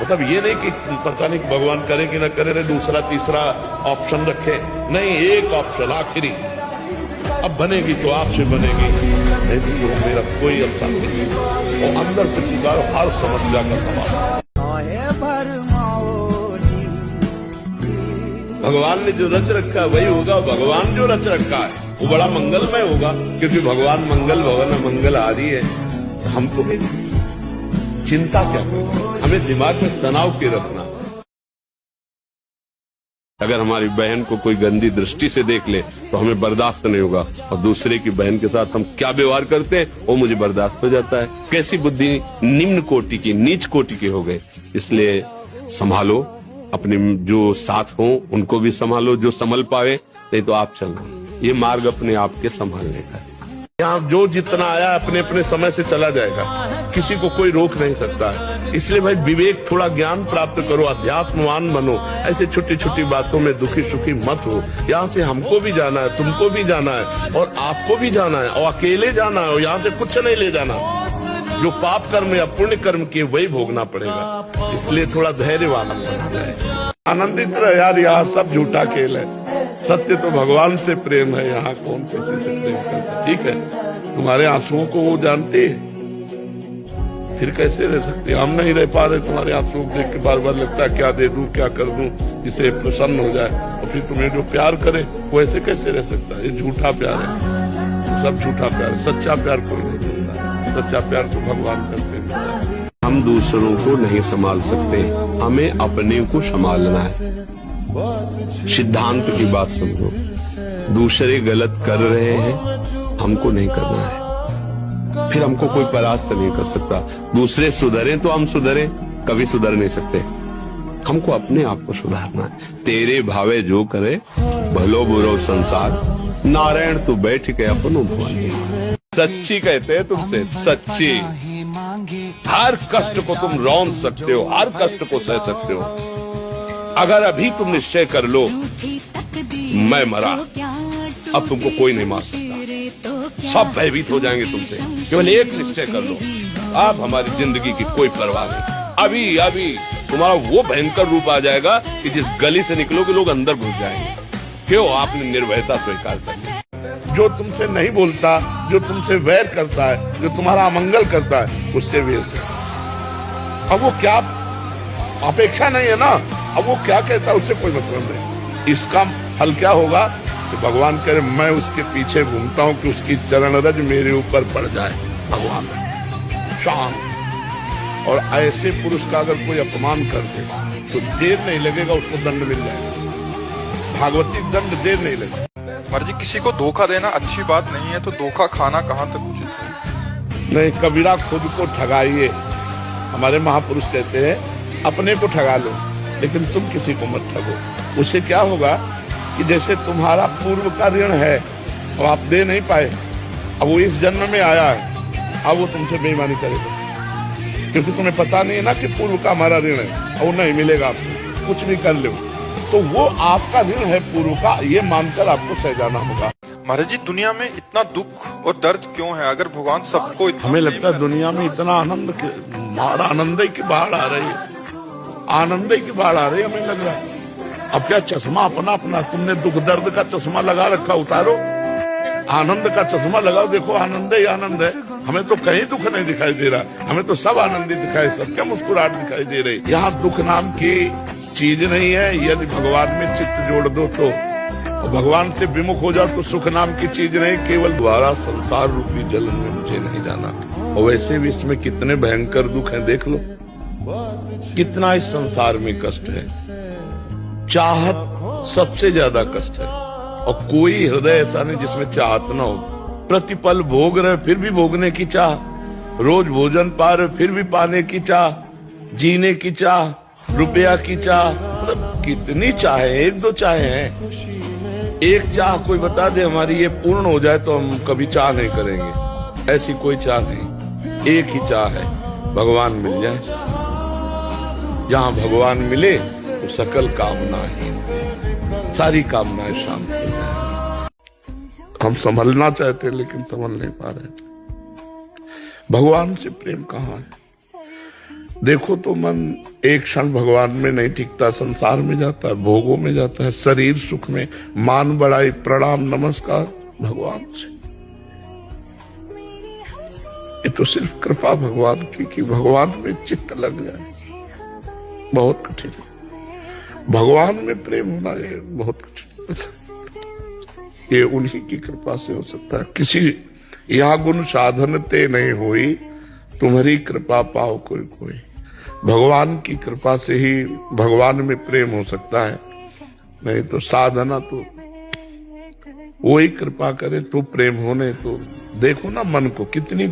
मतलब ये नहीं कि पता नहीं भगवान करे कि ना करे, रे दूसरा तीसरा ऑप्शन रखे, नहीं, एक ऑप्शन आखिरी। अब बनेगी तो आपसे बनेगी, नहीं तो मेरा कोई अवसर नहीं। और अंदर से पुकारो, हर समस्या का समाधान। भगवान ने जो रच रखा है वही होगा, भगवान जो रच रखा है वो बड़ा मंगलमय होगा, क्योंकि भगवान मंगल भवन मंगलहारी है। हमको भी चिंता क्या करना, हमें दिमाग में तनाव क्यों रखना। अगर हमारी बहन को कोई गंदी दृष्टि से देख ले तो हमें बर्दाश्त नहीं होगा, और दूसरे की बहन के साथ हम क्या व्यवहार करते हैं वो मुझे बर्दाश्त हो जाता है। कैसी बुद्धि निम्न कोटि की, नीच कोटि के हो गए। इसलिए संभालो, अपने जो साथ हो उनको भी संभालो, जो संभल पावे, नहीं तो आप चलना। ये मार्ग अपने आप के संभालने का है। यहाँ जो जितना आया अपने अपने समय से चला जाएगा, किसी को कोई रोक नहीं सकता है। इसलिए भाई विवेक, थोड़ा ज्ञान प्राप्त करो, अध्यात्मवान बनो। ऐसे छोटी छोटी बातों में दुखी सुखी मत हो। यहाँ से हमको भी जाना है, तुमको भी जाना है, और आपको भी जाना है, और अकेले जाना है, और यहाँ से कुछ नहीं ले जाना। जो पाप कर्म या पुण्य कर्म किए वही भोगना पड़ेगा। इसलिए थोड़ा धैर्यवान बनना है, आनंदित रहे यार। यहाँ सब झूठा खेल है, सत्य तो भगवान से प्रेम है। यहाँ कौन किसी से प्रेम करता, ठीक है। तुम्हारे आंसुओं को वो जानते हैं, फिर कैसे रह सकते? हम नहीं रह पा रहे तुम्हारे आंसुओं को देख के, बार बार लगता है क्या दे दूं, क्या कर दूं जिसे प्रसन्न हो जाए। और फिर तुम्हें जो प्यार करे वो ऐसे कैसे रह सकता है? ये झूठा प्यार है, सब झूठा प्यार है। सच्चा प्यार कोई नहीं करता है, सच्चा प्यार तो भगवान करते हैं। हम दूसरों को नहीं संभाल सकते, हमें अपने को संभालना है। सिद्धांत की बात समझो, दूसरे गलत कर रहे हैं, हमको नहीं करना है, फिर हमको कोई परास्त नहीं कर सकता। दूसरे सुधरे तो हम सुधरे, कभी सुधर नहीं सकते। हमको अपने आप को सुधारना है। तेरे भावे जो करे, भलो बुरो संसार, नारायण तू बैठ के अपनो भवानी। सच्ची कहते हैं तुमसे, सच्ची। हर कष्ट को तुम रौंद सकते हो, हर कष्ट को सह सकते हो। अगर अभी तुम निश्चय कर लो मैं मरा, अब तुमको कोई नहीं मार सकता, सब भयभीत हो जाएंगे तुमसे। केवल एक निश्चय कर लो, अब हमारी जिंदगी की कोई परवाह नहीं। अभी अभी तुम्हारा वो भयंकर रूप आ जाएगा कि जिस गली से निकलोगे लोग अंदर घुस जाएंगे। क्यों? आपने निर्भयता स्वीकार कर ली। जो तुमसे नहीं बोलता, जो तुमसे वैर करता है, जो तुम्हारा अमंगल करता है, उससे वेर से। अब वो क्या अपेक्षा नहीं है ना, अब वो क्या कहता है उससे कोई मतलब नहीं। इसका फल क्या होगा? तो भगवान कह रहे मैं उसके पीछे घूमता हूं कि उसकी चरण रज मेरे ऊपर पड़ जाए। भगवान शांत। और ऐसे पुरुष का अगर कोई अपमान कर दे तो देर नहीं लगेगा, उसको दंड मिल जाएगा। भागवती दंड देर नहीं लगेगा। मर्जी, किसी को धोखा देना अच्छी बात नहीं है, तो धोखा खाना कहाँ तक उचित है? नहीं, कबीरा खुद को ठगाइए। हमारे महापुरुष कहते हैं अपने को ठगा लो, लेकिन तुम किसी को मत ठगो। उससे क्या होगा कि जैसे तुम्हारा पूर्व का ऋण है, अब आप दे नहीं पाए, अब वो इस जन्म में आया है, अब वो तुमसे बेईमानी करेगा, क्योंकि तुम्हें पता नहीं है ना कि पूर्व का हमारा ऋण है, और वो नहीं मिलेगा आपको, कुछ भी कर लो। तो वो आपका ऋण है पूर्व का, ये मानकर आपको सह जाना होगा। महाराज जी, दुनिया में इतना दुख और दर्द क्यों है? अगर भगवान सबको हमें लगता है दुनिया में इतना आनंद, आनंद की बाढ़ आ रही है, आनंद की बाढ़ आ रही है, हमें लग रहा है। अब क्या चश्मा अपना अपना, तुमने दुख दर्द का चश्मा लगा रखा, उतारो, आनंद का चश्मा लगाओ, देखो आनंद ही आनंद है। हमें तो कहीं दुख नहीं दिखाई दे रहा, हमें तो सब आनंदित दिखाई, सबके मुस्कुराहट दिखाई दे रही। यहाँ दुख नाम की चीज नहीं है। यदि भगवान में चित्त जोड़ दो तो, और भगवान से विमुख हो जाओ तो सुख नाम की चीज नहीं। केवल द्वारा संसार रूपी जल में मुझे नहीं जाना। और वैसे भी इसमें कितने भयंकर दुख हैं, देख लो कितना इस संसार में कष्ट है। चाहत सबसे ज्यादा कष्ट है, और कोई हृदय ऐसा नहीं जिसमें चाहत ना हो। प्रतिपल भोग रहे फिर भी भोगने की चाह, रोज भोजन पा रहे फिर भी पाने की चाह, जीने की चाह, रुपया की चाह, मतलब कितनी चाहे, एक दो चाहे हैं। एक चाह कोई बता दे हमारी ये पूर्ण हो जाए तो हम कभी चाह नहीं करेंगे, ऐसी कोई चाह नहीं। एक ही चाह है, भगवान मिल जाए। जहां भगवान मिले तो सकल कामनाहीन, सारी कामनाएं शांत हो जाए। हम संभलना चाहते हैं लेकिन संभल नहीं पा रहे। भगवान से प्रेम कहाँ है? देखो तो मन एक क्षण भगवान में नहीं टिकता, संसार में जाता है, भोगों में जाता है, शरीर सुख में, मान बढ़ाई, प्रणाम नमस्कार भगवान से। ये तो सिर्फ कृपा भगवान की कि भगवान में चित्त लग जाए, बहुत कठिन है। भगवान में प्रेम होना ये बहुत कठिन, ये उन्हीं की कृपा से हो सकता है। किसी यहाँ गुण साधन ते नहीं हुई, तुम्हारी कृपा पाओ कोई कोई। भगवान की कृपा से ही भगवान में प्रेम हो सकता है, नहीं तो साधना तो वही कृपा करे तो प्रेम होने। तो देखो ना मन को कितनी